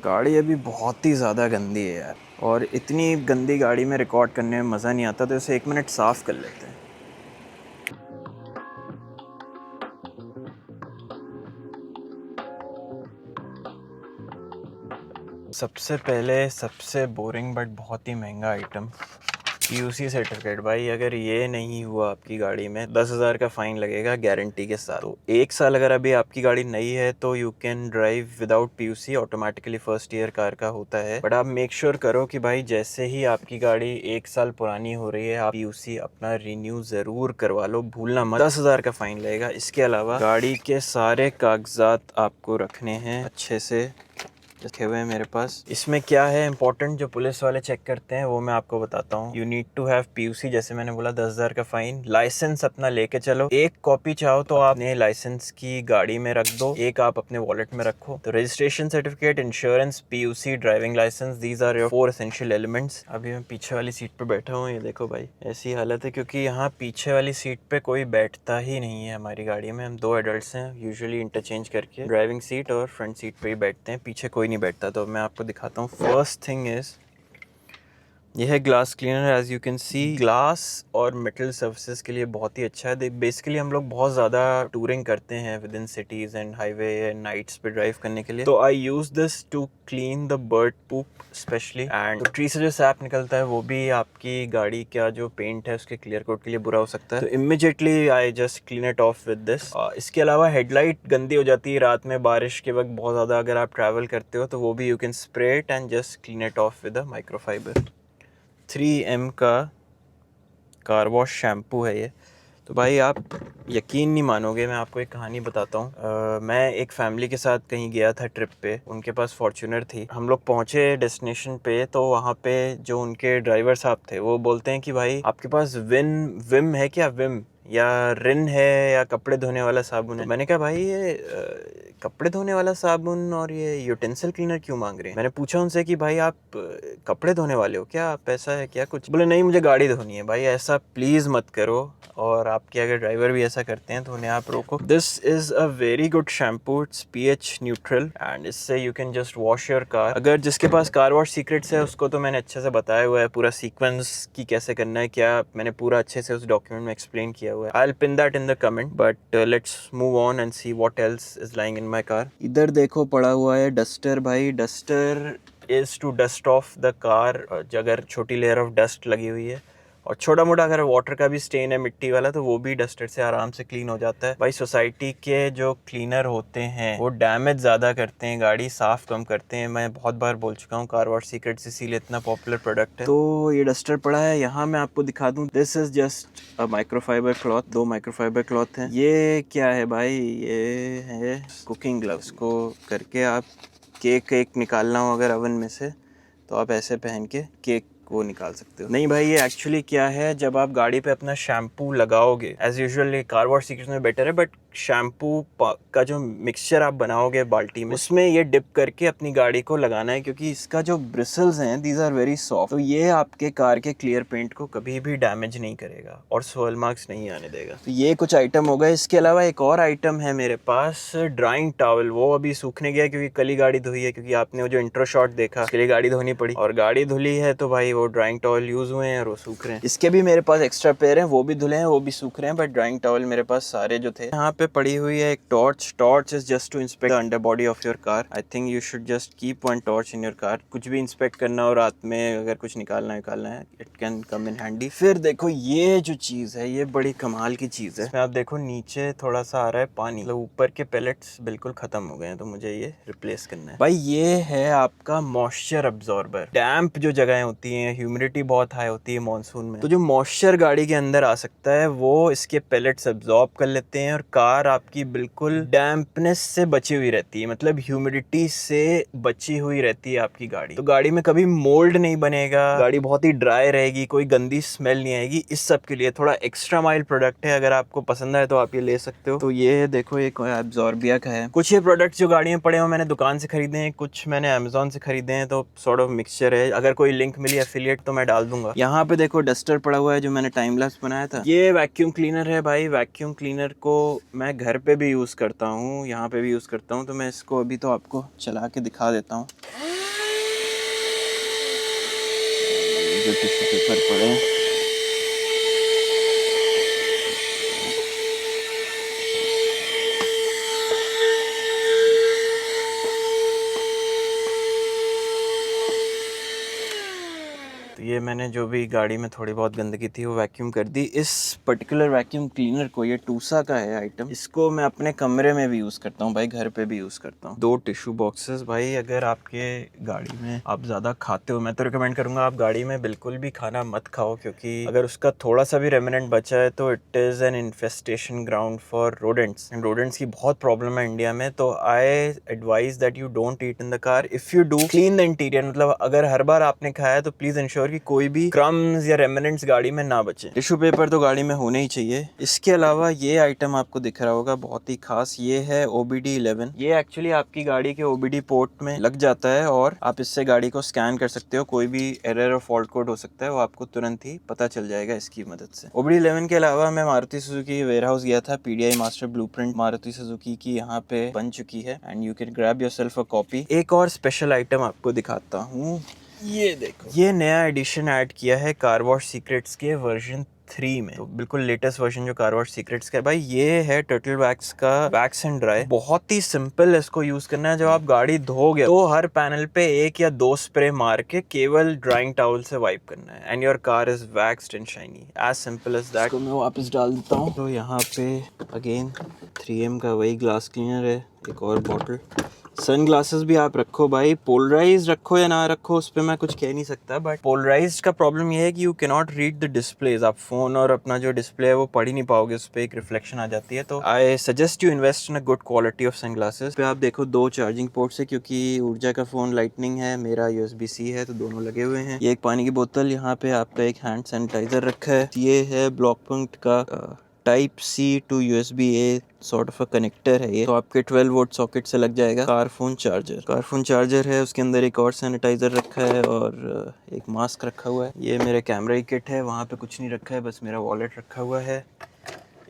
गाड़ी अभी बहुत ही ज़्यादा गंदी है यार, और इतनी गंदी गाड़ी में रिकॉर्ड करने में मज़ा नहीं आता, तो इसे 1 मिनट साफ़ कर लेते हैं। सबसे पहले सबसे बोरिंग बट बहुत ही महंगा आइटम, पीयूसी सर्टिफिकेट। भाई अगर ये नहीं हुआ आपकी गाड़ी में 10,000 का फ़ाइन लगेगा गारंटी के साथ। तो 1 साल अगर अभी आपकी गाड़ी नई है तो you can drive without PUC, automatically first year car का होता है। बट आप मेक श्योर करो कि भाई जैसे ही आपकी गाड़ी 1 साल पुरानी हो रही है, आप पीयूसी अपना रिन्यू ज़रूर करवा लो, भूलना मत। 10,000 का फ़ाइन लगेगा। इसके अलावा गाड़ी के सारे कागजात आपको रखने हैं अच्छे से रखे हुए हैं मेरे पास। इसमें क्या है इंपॉर्टेंट जो पुलिस वाले चेक करते हैं वो मैं आपको बताता हूँ। You need to have PUC, जैसे मैंने बोला 10,000 का फाइन। लाइसेंस अपना लेके चलो, एक कॉपी चाहो तो आप अपने लाइसेंस की गाड़ी में रख दो, एक आप अपने वॉलेट में रखो। तो registration certificate, insurance, PUC, driving licence, these are your 4 essential elements. अभी मैं पीछे वाली सीट पे बैठा हूँ, ये देखो भाई ऐसी हालत है क्योंकि यहाँ पीछे वाली सीट पे कोई बैठता ही नहीं है हमारी गाड़ी में। हम 2 एडल्ट्स हैं, यूजुअली इंटरचेंज करके ड्राइविंग सीट और फ्रंट सीट पे ही बैठते हैं, पीछे कोई नहीं बैठता। तो मैं आपको दिखाता हूँ। फर्स्ट थिंग इज यह है glass cleaner. As you can see, glass और मेटल सर्फेसिस के लिए बहुत ही अच्छा है। बेसिकली हम लोग बहुत ज़्यादा टूरिंग करते हैं with in cities and highway and nights पे ड्राइव करने के लिए, तो I use this to clean the bird poop specially. And tree से जो सैप निकलता है वो भी आपकी गाड़ी का जो पेंट है उसके क्लियर कोट के लिए बुरा हो सकता है। तो immediately I just clean it of with this. इसके अलावा हेडलाइट गंदी हो जाती है रात में, बारिश के वक्त बहुत ज़्यादा अगर आप ट्रैवल करते हो तो वो भी you can spray it and just clean it of with a microfibre. 3M का कार वॉश शैम्पू है ये। तो भाई आप यकीन नहीं मानोगे, मैं आपको एक कहानी बताता हूँ। मैं एक फैमिली के साथ कहीं गया था ट्रिप पे, उनके पास फॉर्च्यूनर थी। हम लोग पहुँचे डेस्टिनेशन पे तो वहाँ पे जो उनके ड्राइवर साहब थे वो बोलते हैं कि भाई आपके पास विम है क्या, विम या रिन है या कपड़े धोने वाला साबुन है। तो मैंने कहा भाई ये कपड़े धोने वाला साबुन और ये यूटेंसिल क्लीनर क्यों मांग रहे हैं। मैंने पूछा उनसे कि भाई आप कपड़े धोने वाले हो क्या, आप ऐसा है क्या कुछ। बोले नहीं मुझे गाड़ी धोनी है। भाई ऐसा प्लीज़ मत करो, और आपके अगर ड्राइवर भी ऐसा करते हैं तो उन्हें आप रोको। This is a very good shampoo, it's pH neutral and इससे you can just wash your car. अगर जिसके पास कार वॉश सीक्रेट्स है उसको तो मैंने अच्छे से बताया हुआ है, पूरा सीक्वेंस की कैसे करना है क्या, मैंने पूरा अच्छे से उस डॉक्यूमेंट में एक्सप्लेन किया हुआ है। I will pin that in the comment, but let's move on and see what else is lying in my car. इधर देखो पड़ा हुआ है डस्टर। भाई duster is to dust off the car, अगर छोटी लेयर ऑफ डस्ट लगी हुई है, और छोटा मोटा अगर वाटर का भी स्टेन है मिट्टी वाला तो वो भी डस्टर से आराम से क्लीन हो जाता है। भाई सोसाइटी के जो क्लीनर होते हैं वो डैमेज ज़्यादा करते हैं, गाड़ी साफ़ कम करते हैं। मैं बहुत बार बोल चुका हूँ, कार वॉश सीक्रेट्स इसीलिए इतना पॉपुलर प्रोडक्ट है। तो ये डस्टर पड़ा है यहाँ, मैं आपको दिखा दूँ। This is just a microfibre cloth, 2 microfibre cloth हैं। ये क्या है भाई, ये है कुकिंग ग्लव्स। को करके आप केक निकालना हो अगर ओवन में से तो आप ऐसे पहन के केक वो निकाल सकते हो। नहीं भाई ये एक्चुअली क्या है, जब आप गाड़ी पे अपना शैम्पू लगाओगे, as usual car wash secrets में बेटर है, बट शैम्पू का जो मिक्सचर आप बनाओगे बाल्टी में, उसमें ये डिप करके अपनी गाड़ी को लगाना है, क्योंकि इसका जो ब्रिसल्स हैं दीज आर वेरी सॉफ्ट, तो ये आपके कार के क्लियर पेंट को कभी भी डैमेज नहीं करेगा और सोल मार्क्स नहीं आने देगा। तो ये कुछ आइटम हो गए। इसके अलावा एक और आइटम है मेरे पास, ड्राइंग टॉवल। वो अभी सूखने गया क्योंकि कल ही गाड़ी धोई है, क्योंकि आपने वो जो इंट्रो शॉट देखा उसके लिए गाड़ी धोनी पड़ी, और गाड़ी धुली है तो भाई वो ड्राइंग टॉवल यूज हुए हैं और वो सूख रहे हैं। इसके भी मेरे पास एक्स्ट्रा पेयर हैं, वो भी धुले हैं, वो भी सूख रहे हैं, बट ड्राइंग टॉवल मेरे पास सारे जो थे। यहाँ पे पड़ी हुई है एक torch is just to inspect the under body of your car. I think you should just keep one torch in your car. कुछ भी इंस्पेक्ट करना हो रात में, अगर कुछ निकालना है, it can come in handy. फिर देखो ये जो चीज़ है ये बड़ी कमाल की चीज़ है। इसमें आप देखो नीचे थोड़ा सा आ रहा है पानी, मतलब ऊपर के पेलेट्स बिल्कुल खत्म हो गए हैं, तो मुझे ये रिप्लेस करना है। भाई ये है आपका मॉइस्चर अब्जॉर्बर। डैम्प जो जगह होती हैं, ह्यूमिडिटी बहुत हाई होती है मॉनसून में, तो जो मॉइस्चर गाड़ी के अंदर आ सकता है वो इसके पेलेट्स अब्जॉर्ब कर लेते हैं, और कार आपकी बिल्कुल डैम्पनेस से बची हुई रहती है, मतलब ह्यूमिडिटी से बची हुई रहती है आपकी गाड़ी। तो गाड़ी में कभी मोल्ड नहीं बनेगा, गाड़ी बहुत ही ड्राई रहेगी, कोई गंदी स्मेल नहीं आएगी। इस सब के लिए थोड़ा एक्स्ट्रा माइल्ड प्रोडक्ट है, अगर आपको पसंद आए तो आप ये ले सकते हो। तो ये देखो एक एब्जॉर्बिया का है। कुछ ये प्रोडक्ट्स जो गाड़ी में पड़े हो मैंने दुकान से खरीदे हैं, कुछ मैंने अमेजोन से खरीदे हैं, तो सॉर्ट ऑफ मिक्सचर है। अगर कोई लिंक मिली एफिलिएट तो मैं डाल दूंगा। यहाँ पे देखो डस्टर पड़ा हुआ है जो मैंने टाइम लैप्स बनाया था। ये वैक्यूम क्लीनर है भाई। वैक्यूम क्लीनर को मैं घर पे भी यूज़ करता हूँ, यहाँ पे भी यूज़ करता हूँ, तो मैं इसको अभी तो आपको चला के दिखा देता हूँ। जो टिश्यू पेपर पड़े हैं, ये मैंने जो भी गाड़ी में थोड़ी बहुत गंदगी थी वो वैक्यूम कर दी। इस पर्टिकुलर वैक्यूम क्लीनर को, ये टूसा का है आइटम, इसको मैं अपने कमरे में भी यूज़ करता हूँ भाई, घर पे भी यूज़ करता हूँ। 2 टिश्यू बॉक्सेस भाई, अगर आपके गाड़ी में आप ज़्यादा खाते हो, मैं तो रिकमेंड करूँगा आप गाड़ी में बिल्कुल भी खाना मत खाओ, क्योंकि अगर उसका थोड़ा सा भी रेमिनेंट बचा है तो it is an infestation ground for rodents, and rodents की बहुत प्रॉब्लम है इंडिया में। तो I advise that you don't eat in the car. If you do, clean the interior, मतलब अगर हर बार आपने खाया तो प्लीज़ इंश्योर कि कोई भी क्रम्स या रेमिनेंट्स गाड़ी में ना बचे। टिश्यू पेपर तो गाड़ी में होने ही चाहिए। इसके अलावा ये आइटम आपको दिख रहा होगा बहुत ही खास, ये है OBD11। ये एक्चुअली आपकी गाड़ी के OBD पोर्ट में लग जाता है और आप इससे गाड़ी को स्कैन कर सकते हो। कोई भी एरर और फॉल्ट कोड हो सकता है, वो आपको तुरंत ही पता चल जाएगा इसकी मदद से। OBD11 के अलावा मैं मारुति सुजुकी वेयर हाउस गया था। PDI master blueprint Maruti Suzuki की यहाँ पे बन चुकी है, and you can grab yourself a copy. एक और स्पेशल आइटम आपको दिखाता हूँ, ये देखो, ये नया एडिशन ऐड किया है कार वॉश सीक्रेट्स के वर्जन 3 में। तो बिल्कुल लेटेस्ट वर्जन जो कार वॉश सीक्रेट्स का है भाई, ये है टर्टल वैक्स का वैक्स एंड ड्राई। बहुत ही सिंपल इसको यूज करना है। जब आप गाड़ी धोगे तो हर पैनल पे 1 या 2 स्प्रे मार के केवल ड्राइंग टॉवल से वाइप करना है, and your car is waxed and shiny, as simple as that. तो मैं वापस डाल देता हूँ। तो यहाँ पे अगेन 3M का वही ग्लास क्लीनर है, एक और बॉटल। सन ग्लासेस भी आप रखो भाई, पोलराइज रखो या ना रखो उस पर मैं कुछ कह नहीं सकता, बट पोलराइज का प्रॉब्लम ये है कि you can not read the displays. आप फोन और अपना जो डिस्प्ले है वो पढ़ ही नहीं पाओगे, उस पर एक रिफ्लेक्शन आ जाती है। तो I suggest you invest in a good quality of sunglasses. पे आप देखो 2 चार्जिंग पोर्ट्स है, क्योंकि ऊर्जा का फोन लाइटनिंग है, मेरा USB-C है, तो दोनों लगे हुए हैं। ये एक पानी की बोतल, यहाँ पे आपका एक हैंड सैनिटाइजर रखा है। ये है ब्लॉक पॉइंट का Type-C to USB-A sort of a connector है ये, तो आपके 12 वोल्ट सॉकेट से लग जाएगा। कारफोन चार्जर है, उसके अंदर एक और सैनिटाइजर रखा है और एक मास्क रखा हुआ है। ये मेरे कैमरा की किट है, वहाँ पे कुछ नहीं रखा है, बस मेरा वॉलेट रखा हुआ है।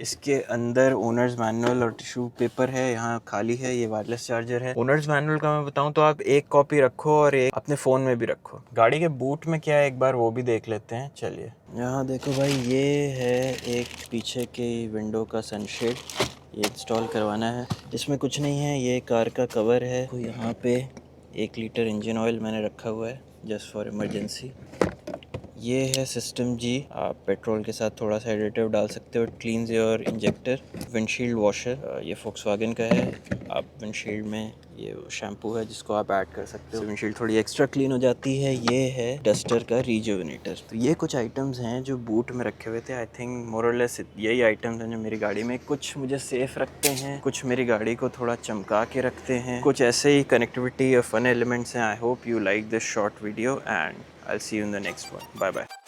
इसके अंदर ओनर्स मैनुअल और टिश्यू पेपर है, यहाँ खाली है। ये वायरलेस चार्जर है। ओनर्स मैनुअल का मैं बताऊँ तो आप 1 कॉपी रखो और एक अपने फ़ोन में भी रखो। गाड़ी के बूट में क्या है एक बार वो भी देख लेते हैं, चलिए। यहाँ देखो भाई, ये है एक पीछे के विंडो का सनशेड, ये इंस्टॉल करवाना है। इसमें कुछ नहीं है, ये कार का कवर है। तो यहाँ पे 1 लीटर इंजन ऑयल मैंने रखा हुआ है जस्ट फॉर इमरजेंसी। ये है सिस्टम जी, आप पेट्रोल के साथ थोड़ा सा एडिटिव डाल सकते हो। Cleans your injector. Windshield washer, ये फोक्सवैगन का है। आप विंडशील्ड में ये शैम्पू है जिसको आप ऐड कर सकते हो, विंडशील्ड थोड़ी एक्स्ट्रा क्लीन हो जाती है। ये है डस्टर का रिजुविनेटर। तो ये कुछ आइटम्स हैं जो बूट में रखे हुए थे। आई थिंक मोर और लेस यही आइटम्स हैं जो मेरी गाड़ी में कुछ मुझे सेफ रखते हैं, कुछ मेरी गाड़ी को थोड़ा चमका के रखते हैं, कुछ ऐसे ही कनेक्टिविटी और फन एलिमेंट्स हैं। I hope you like this short video and I'll see you in the next one. Bye bye.